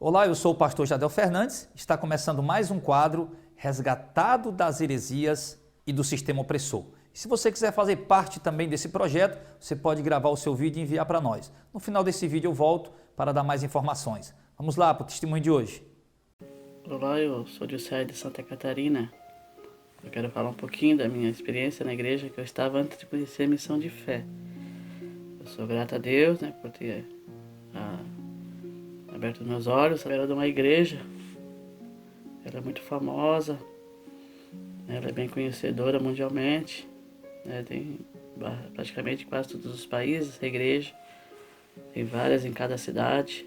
Olá, eu sou o pastor Jadel Fernandes. Está começando mais um quadro Resgatado das Heresias e do Sistema Opressor. E se você quiser fazer parte também desse projeto, você pode gravar o seu vídeo e enviar para nós. No final desse vídeo eu volto para dar mais informações. Vamos lá para o testemunho de hoje. Olá, eu sou Dilcei de Santa Catarina. Eu quero falar um pouquinho da minha experiência na igreja que eu estava antes de conhecer a missão de fé. Eu sou grata a Deus, por ter aberto meus olhos. Ela era de uma igreja, ela é muito famosa, ela é bem conhecedora mundialmente, tem praticamente quase todos os países a igreja, tem várias em cada cidade.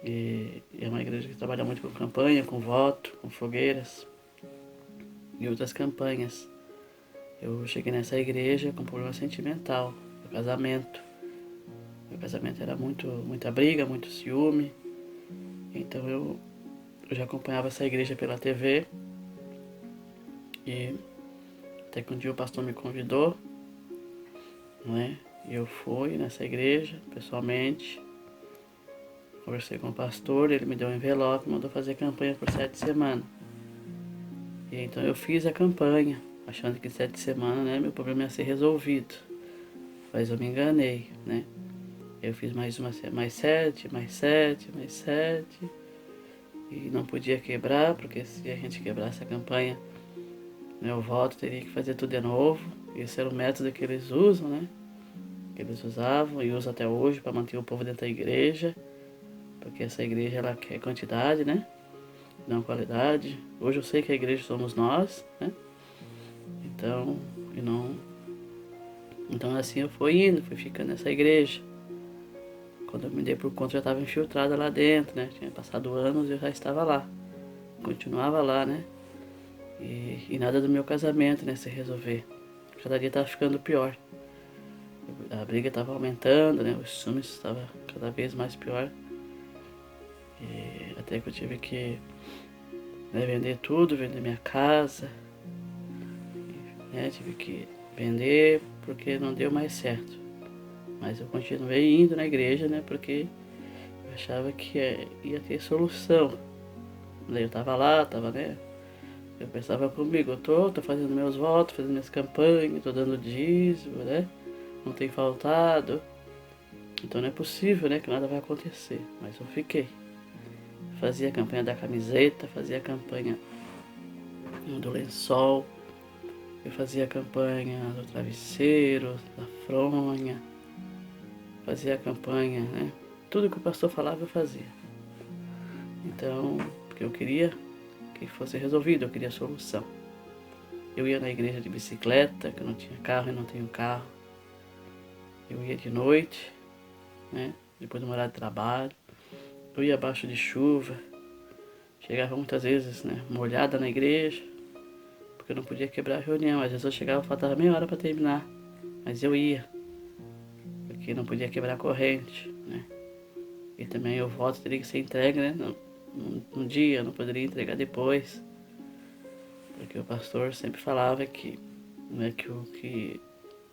E é uma igreja que trabalha muito com campanha, com voto, com fogueiras e outras campanhas. Eu cheguei nessa igreja com problema sentimental, do casamento. Meu casamento era muita briga, muito ciúme. Então eu já acompanhava essa igreja pela TV. E até que um dia o pastor me convidou, E eu fui nessa igreja, pessoalmente. Conversei com o pastor, ele me deu um envelope, mandou fazer campanha por 7 semanas. E então eu fiz a campanha, achando que 7 semanas, meu problema ia ser resolvido. Mas eu me enganei, Eu fiz mais 7, mais 7, mais 7. E não podia quebrar, porque se a gente quebrasse a campanha, o voto teria que fazer tudo de novo. Esse era o método que eles usam, Que eles usavam e usam até hoje para manter o povo dentro da igreja. Porque essa igreja, ela quer quantidade, não qualidade. Hoje eu sei que a igreja somos nós, Então assim eu fui ficando nessa igreja. Quando eu me dei por conta, eu já estava infiltrada lá dentro, Tinha passado anos e eu já estava lá. Continuava lá, E nada do meu casamento, se resolver. Cada dia estava ficando pior. A briga estava aumentando, Os ciúmes estavam cada vez mais pior. E até que eu tive que vender tudo, vender minha casa. Tive que vender porque não deu mais certo. Mas eu continuei indo na igreja, porque eu achava que ia ter solução. Daí eu tava lá, eu pensava comigo, eu tô fazendo meus votos, fazendo minhas campanhas, tô dando dízimo, Não tem faltado. Então não é possível, que nada vai acontecer. Mas eu fiquei. Fazia a campanha da camiseta, fazia a campanha do lençol, eu fazia a campanha do travesseiro, da fronha, fazia a campanha, Tudo que o pastor falava eu fazia. Então, porque eu queria que fosse resolvido, eu queria solução. Eu ia na igreja de bicicleta, que eu não tinha carro e não tenho carro. Eu ia de noite, depois do horário de trabalho. Eu ia abaixo de chuva. Chegava muitas vezes, molhada na igreja, porque eu não podia quebrar a reunião. Às vezes eu chegava, faltava meia hora para terminar, mas eu ia, porque não podia quebrar a corrente, E também o voto teria que ser entregue, no dia, não poderia entregar depois, porque o pastor sempre falava que, que o que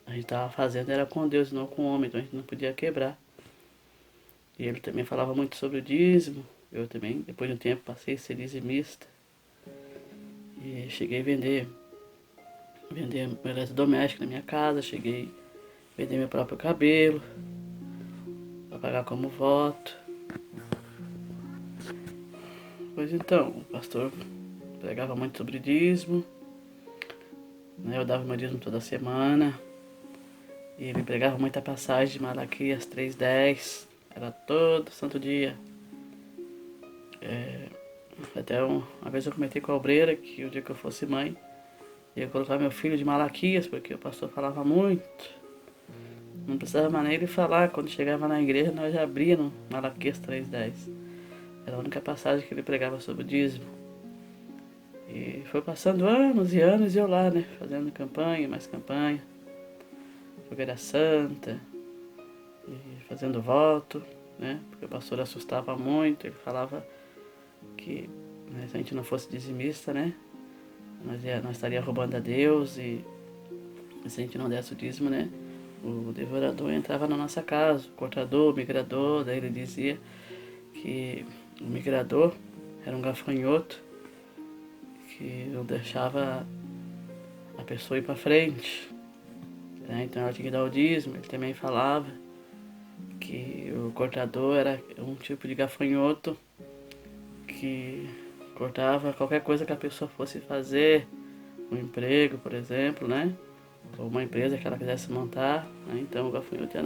a gente estava fazendo era com Deus e não com o homem, então a gente não podia quebrar. E ele também falava muito sobre o dízimo. Eu também, depois de um tempo, passei a ser dizimista. E cheguei a vender meu eletrodoméstico na minha casa, cheguei a vender meu próprio cabelo, para pagar como voto. Pois então, o pastor pregava muito sobre dízimo, Eu dava meu dízimo toda semana. E ele pregava muita passagem de Malaquias 3:10, era todo santo dia. Até uma vez eu comentei com a obreira que o dia que eu fosse mãe, ia colocar meu filho de Malaquias, porque o pastor falava muito. Não precisava mais nem ele falar, quando chegava na igreja nós já abríamos Malaquias 3:10. Era a única passagem que ele pregava sobre o dízimo. E foi passando anos e anos e eu lá, fazendo campanha, mais campanha, fogueira santa, e fazendo voto, porque o pastor assustava muito, ele falava que se a gente não fosse dizimista, nós estaríamos roubando a Deus, e se a gente não desse o dízimo, o devorador entrava na nossa casa, o cortador, o migrador. Daí ele dizia que um migrador, era um gafanhoto que não deixava a pessoa ir para frente, né? Então ela tinha que dar o dízimo. Ele também falava que o cortador era um tipo de gafanhoto que cortava qualquer coisa que a pessoa fosse fazer, um emprego, por exemplo, né? Ou uma empresa que ela quisesse montar, né? Então o gafanhoto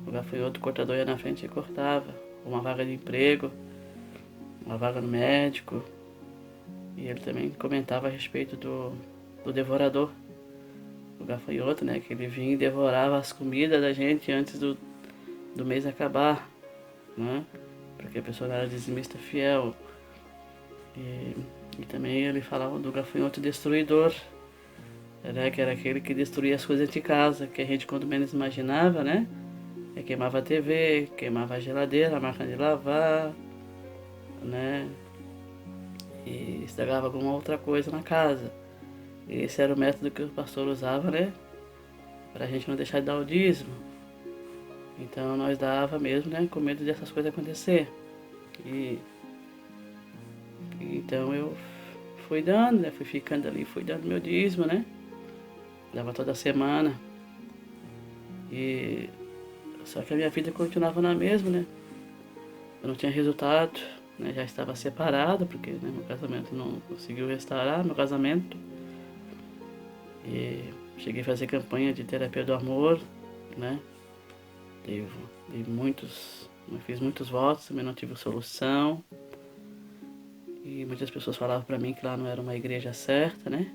o gafanhoto cortador ia na frente e cortava. Uma vaga de emprego, uma vaga no médico. E ele também comentava a respeito do devorador, o gafanhoto, né? Que ele vinha e devorava as comidas da gente antes do mês acabar, né? Porque a pessoa não era dizimista fiel. E também ele falava do gafanhoto destruidor, né? Que era aquele que destruía as coisas de casa, que a gente quando menos imaginava, né? Queimava a TV, queimava a geladeira, a máquina de lavar, né? E estragava alguma outra coisa na casa. E esse era o método que o pastor usava, né? Pra gente não deixar de dar o dízimo. Então nós dava mesmo, né? Com medo dessas coisas acontecer. Então eu fui dando, né? Fui ficando ali, fui dando meu dízimo, né? Dava toda semana. Só que a minha vida continuava na mesma, né? Eu não tinha resultado, né? Já estava separado, porque né, meu casamento não conseguiu restaurar meu casamento. E cheguei a fazer campanha de terapia do amor, né? Fiz muitos votos, também não tive solução. E muitas pessoas falavam pra mim que lá não era uma igreja certa, né?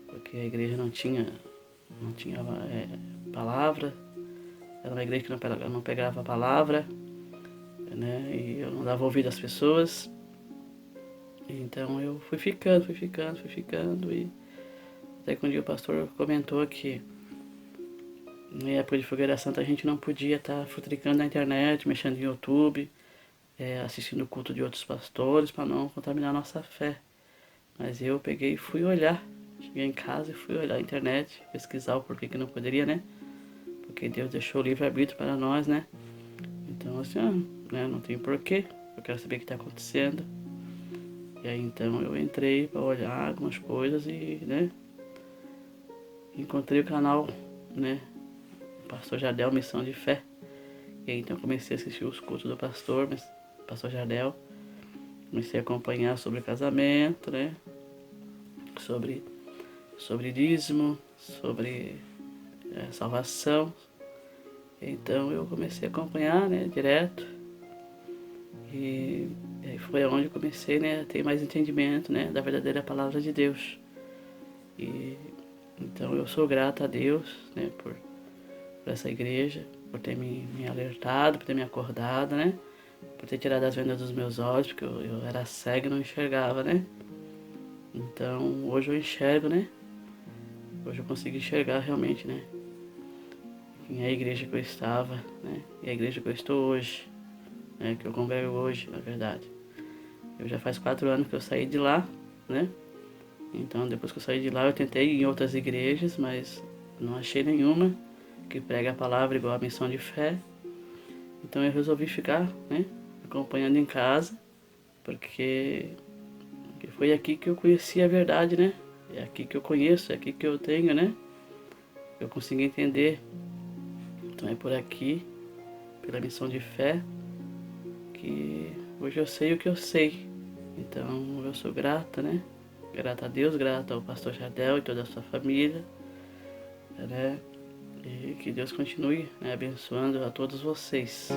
Porque a igreja não tinha palavra. Era uma igreja que não pegava a palavra, né? E eu não dava ouvido às pessoas. Então eu fui ficando. E até que um dia o pastor comentou que na época de Fogueira Santa a gente não podia estar futricando na internet, mexendo em YouTube, assistindo o culto de outros pastores para não contaminar a nossa fé. Mas eu peguei e fui olhar. Cheguei em casa e fui olhar a internet, pesquisar o porquê que não poderia, né? Porque Deus deixou o livre-arbítrio para nós, né? Então assim, né? Não tem porquê. Eu quero saber o que está acontecendo. E aí então eu entrei para olhar algumas coisas e, né? Encontrei o canal, né? Pastor Jardel, Missão de Fé. E aí então comecei a assistir os cultos do pastor Jardel. Comecei a acompanhar sobre casamento, né? Sobre dízimo, sobre salvação. Então eu comecei a acompanhar, né, direto. E foi onde eu comecei, né, a ter mais entendimento, né, da verdadeira palavra de Deus. E então eu sou grato a Deus, né, por essa igreja, por ter me alertado, por ter me acordado, né, por ter tirado as vendas dos meus olhos, porque eu era cego e não enxergava, né. Então hoje eu enxergo, né, hoje eu consigo enxergar realmente, né, em a igreja que eu estava, né, e a igreja que eu estou hoje, né, que eu congrego hoje, na verdade. Eu já faz 4 anos que eu saí de lá, né, então depois que eu saí de lá eu tentei ir em outras igrejas, mas não achei nenhuma que prega a palavra igual a Missão de Fé. Então eu resolvi ficar, né, acompanhando em casa, porque foi aqui que eu conheci a verdade, né, é aqui que eu conheço, é aqui que eu tenho, né, eu consegui entender. Então é por aqui, pela Missão de Fé, que hoje eu sei o que eu sei. Então eu sou grata, né? Grata a Deus, grata ao pastor Jardel e toda a sua família, né? E que Deus continue, né, abençoando a todos vocês.